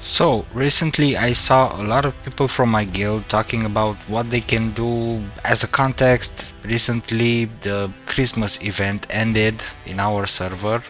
So recently I saw a lot of people from my guild talking about what they can do. As a context, recently the Christmas event ended in our server.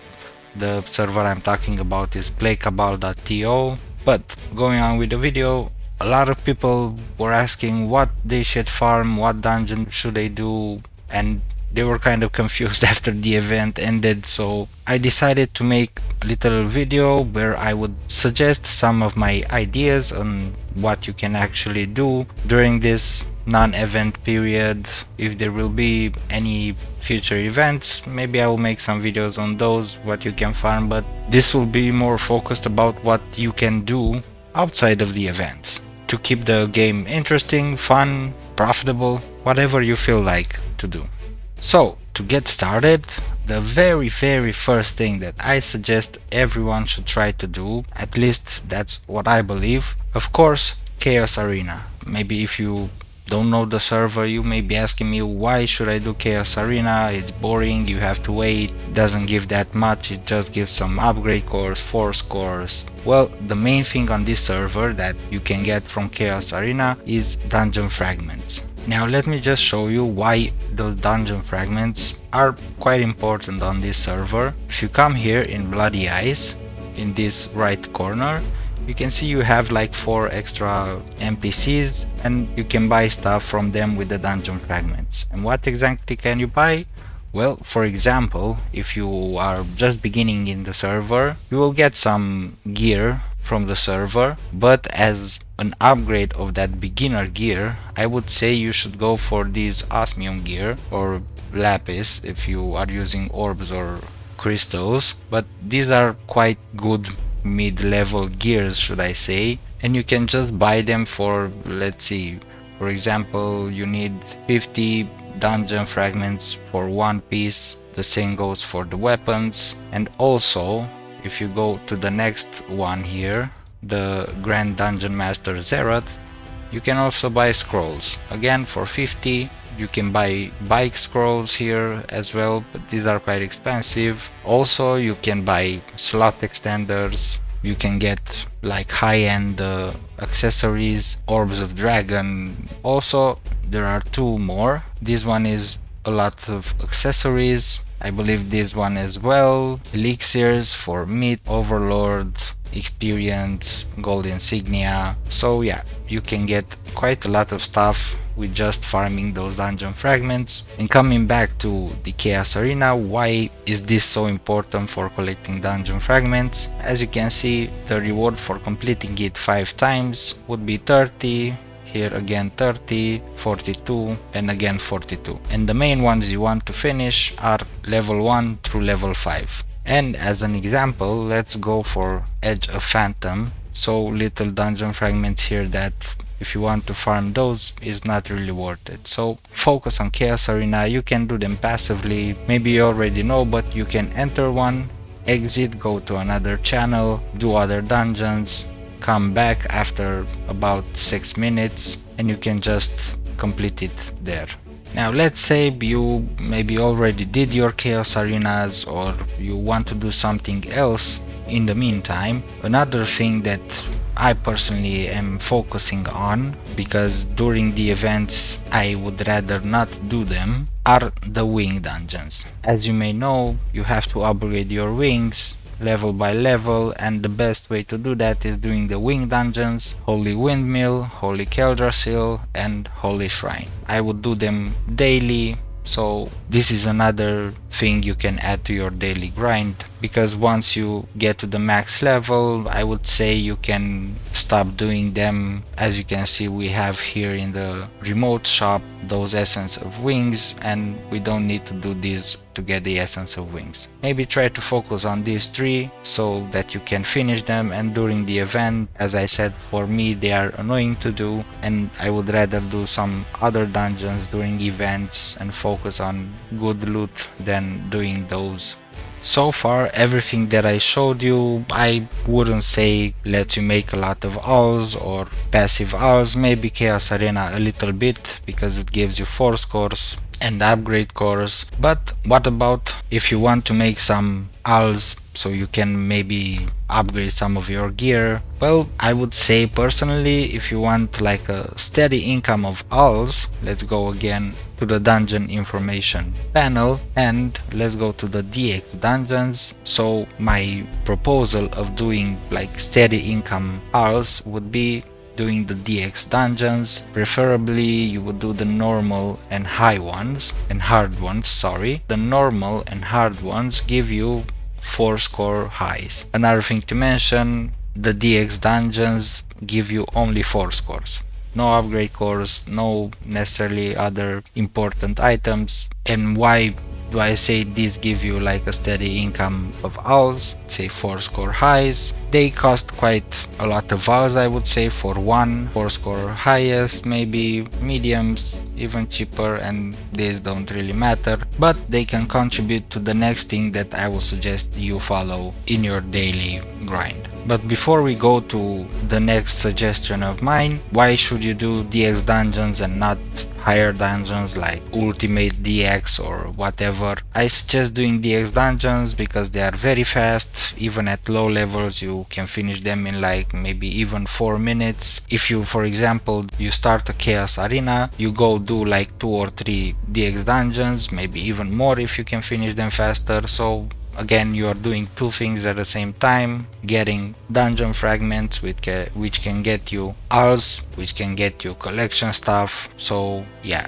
The server I'm talking about is PlayCabal.to. But going on with the video, a lot of people were asking what they should farm, what dungeon should they do, and they were kind of confused after the event ended, so I decided to make a little video where I would suggest some of my ideas on what you can actually do during this non-event period. If there will be any future events, maybe I will make some videos on those, what you can farm, but this will be more focused about what you can do outside of the events to keep the game interesting, fun, profitable, whatever you feel like to do. So, to get started, the very first thing that I suggest everyone should try to do, at least that's what I believe, of course, Chaos Arena. Maybe if you don't know the server, you may be asking me why should I do Chaos Arena? It's boring, you have to wait, doesn't give that much, it just gives some upgrade cores, force cores. Well, the main thing on this server that you can get from Chaos Arena is dungeon fragments. Now let me just show you why those dungeon fragments are quite important on this server. If you come here in Bloody Ice, in this right corner, you can see you have like 4 extra NPCs and you can buy stuff from them with the dungeon fragments. And what exactly can you buy? Well, for example, if you are just beginning in the server, you will get some gear from the server, but as an upgrade of that beginner gear, I would say you should go for these osmium gear or lapis if you are using orbs or crystals, but these are quite good mid-level gears, should I say, and you can just buy them for, let's see, for example, you need 50 dungeon fragments for one piece. The same goes for the weapons. And also, if you go to the next one here, the Grand Dungeon Master Zeroth, you can also buy scrolls. Again, for 50. You can buy bike scrolls here as well, but these are quite expensive. Also, you can buy slot extenders. You can get like high-end accessories, orbs of dragon. Also, there are 2 more. This one is a lot of accessories. I believe this one as well. Elixirs for meat, overlord, experience, gold insignia. So yeah, you can get quite a lot of stuff with just farming those dungeon fragments. And coming back to the Chaos Arena, why is this so important for collecting dungeon fragments? As you can see, the reward for completing it 5 times would be 30. Here again 30, 42 and again 42. And the main ones you want to finish are level 1 through level 5. And as an example, let's go for Edge of Phantom. So little dungeon fragments here that if you want to farm those is not really worth it. So focus on Chaos Arena. You can do them passively. Maybe you already know, but you can enter one, exit, go to another channel, do other dungeons, come back after about 6 minutes and you can just complete it there. Now let's say you maybe already did your Chaos Arenas or you want to do something else in the meantime. Another thing that I personally am focusing on, because during the events I would rather not do them, are the wing dungeons. As you may know, you have to upgrade your wings level by level, and the best way to do that is doing the wing dungeons, Holy Windmill, Holy Keldrasil and Holy Shrine. I would do them daily, so this is another thing you can add to your daily grind, because once you get to the max level, I would say you can stop doing them. As you can see, we have here in the remote shop those essence of wings, and we don't need to do this to get the essence of wings. Maybe try to focus on these 3 so that you can finish them, and during the event, as I said, for me they are annoying to do and I would rather do some other dungeons during events and focus on good loot than doing those So far, everything that I showed you, I wouldn't say lets you make a lot of owls or passive owls, maybe Chaos Arena a little bit because it gives you 4 scores and upgrade cores. But what about if you want to make some owls so you can maybe upgrade some of your gear? Well, I would say personally, if you want like a steady income of owls, let's go again to the dungeon information panel and let's go to the DX dungeons. So my proposal of doing like steady income owls would be doing the DX dungeons. Preferably you would do the normal and high ones and hard ones, sorry. The normal and hard ones give you 4 score highs. Another thing to mention, the DX dungeons give you only 4 scores. No upgrade cores, no necessarily other important items. And why do I say these give you like a steady income of owls, say 4 score highs? They cost quite a lot of owls, I would say, for 4 score highest, maybe mediums, even cheaper, and these don't really matter, but they can contribute to the next thing that I will suggest you follow in your daily grind. But before we go to the next suggestion of mine, why should you do DX dungeons and not higher dungeons like Ultimate DX or whatever? I suggest doing DX dungeons because they are very fast. Even at low levels you can finish them in like maybe even 4 minutes. If you, for example, you start a Chaos Arena, you go do like 2 or 3 DX dungeons, maybe even more if you can finish them faster. So again, you are doing 2 things at the same time, getting dungeon fragments which can get you owls, which can get you collection stuff. So yeah,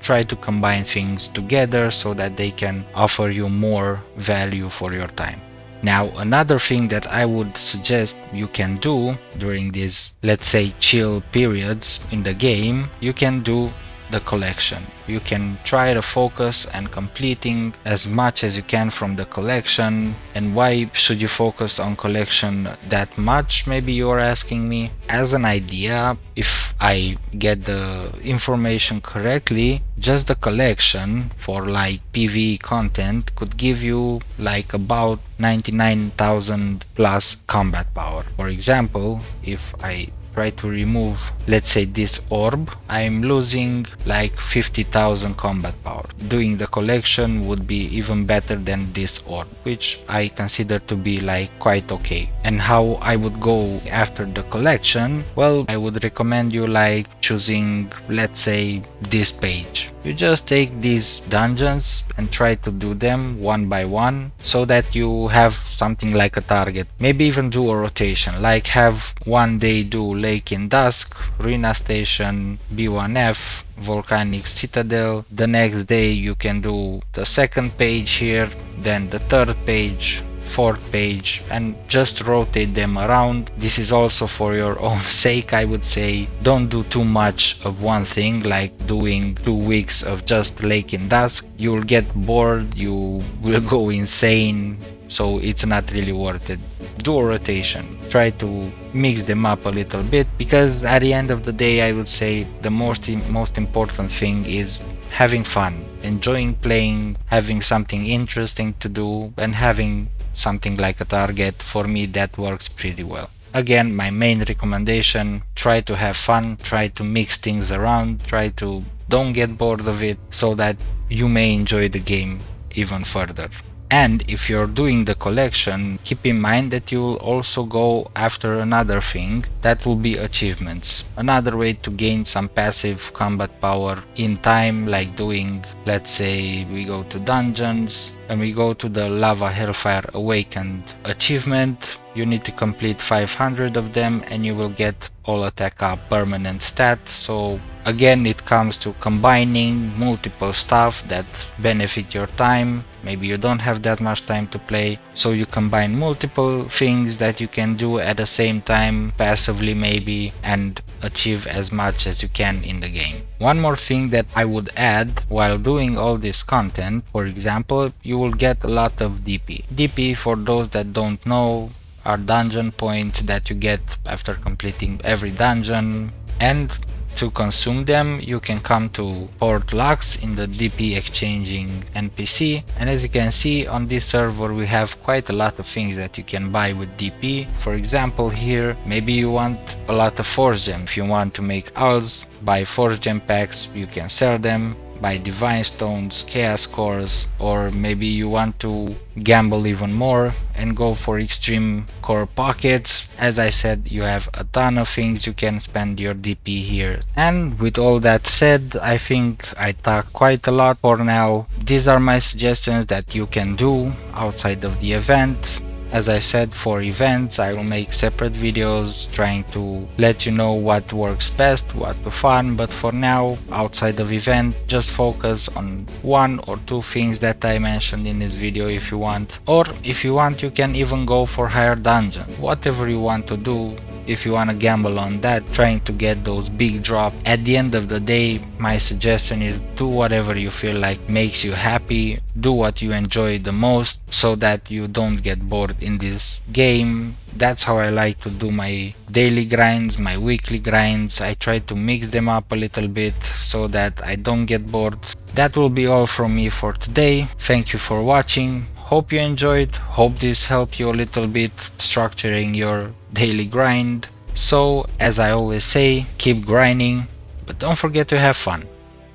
try to combine things together so that they can offer you more value for your time. Now, another thing that I would suggest you can do during these, let's say, chill periods in the game, you can do the collection. You can try to focus and completing as much as you can from the collection. And why should you focus on collection that much, maybe you're asking me? As an idea, if I get the information correctly, just the collection for like PvE content could give you like about 99,000 plus combat power. For example, if I try to remove, let's say, this orb, I'm losing like 50,000 combat power. Doing the collection would be even better than this orb, which I consider to be like quite okay. And how I would go after the collection? Well, I would recommend you like choosing, let's say, this page. You just take these dungeons and try to do them one by one so that you have something like a target. Maybe even do a rotation, like have one day do Lake in Dusk, Ruina Station, B1F, Volcanic Citadel. The next day you can do the second page here, then the third page, fourth page, and just rotate them around. This is also for your own sake, I would say. Don't do too much of one thing, like doing 2 weeks of just Lake in Dusk. You'll get bored, you will go insane, so it's not really worth it. Do a rotation, try to mix them up a little bit, because at the end of the day I would say the most important thing is having fun, enjoying playing, having something interesting to do, and having something like a target. For me that works pretty well. Again, my main recommendation, try to have fun, try to mix things around, try to don't get bored of it so that you may enjoy the game even further. And if you're doing the collection, keep in mind that you'll also go after another thing, that will be achievements. Another way to gain some passive combat power in time, like doing, let's say we go to dungeons and we go to the Lava Hellfire Awakened achievement. You need to complete 500 of them and you will get all attack up permanent stat. So again, it comes to combining multiple stuff that benefit your time. Maybe you don't have that much time to play, so you combine multiple things that you can do at the same time, passively maybe, and achieve as much as you can in the game. One more thing that I would add while doing all this content, for example, you will get a lot of DP. DP, for those that don't know, are dungeon points that you get after completing every dungeon, and To consume them, you can come to Port Lux in the DP exchanging NPC, and as you can see on this server we have quite a lot of things that you can buy with DP. For example, here maybe you want a lot of force gems. If you want to make alts, buy force gem packs, you can sell them, buy divine stones, chaos cores, or maybe you want to gamble even more and go for extreme core pockets. As I said, you have a ton of things you can spend your DP here. And with all that said, I think I talked quite a lot for now. These are my suggestions that you can do outside of the event. As I said, for events I will make separate videos trying to let you know what works best, what to fun, but for now, outside of event, just focus on one or two things that I mentioned in this video if you want. Or if you want, you can even go for higher dungeon. Whatever you want to do, if you want to gamble on that, trying to get those big drops. At the end of the day, my suggestion is do whatever you feel like makes you happy, do what you enjoy the most so that you don't get bored in this game. That's how I like to do my daily grinds, my weekly grinds. I try to mix them up a little bit so that I don't get bored. That will be all from me for today. Thank you for watching. Hope you enjoyed. Hope this helped you a little bit structuring your daily grind. So, as I always say, keep grinding, but don't forget to have fun.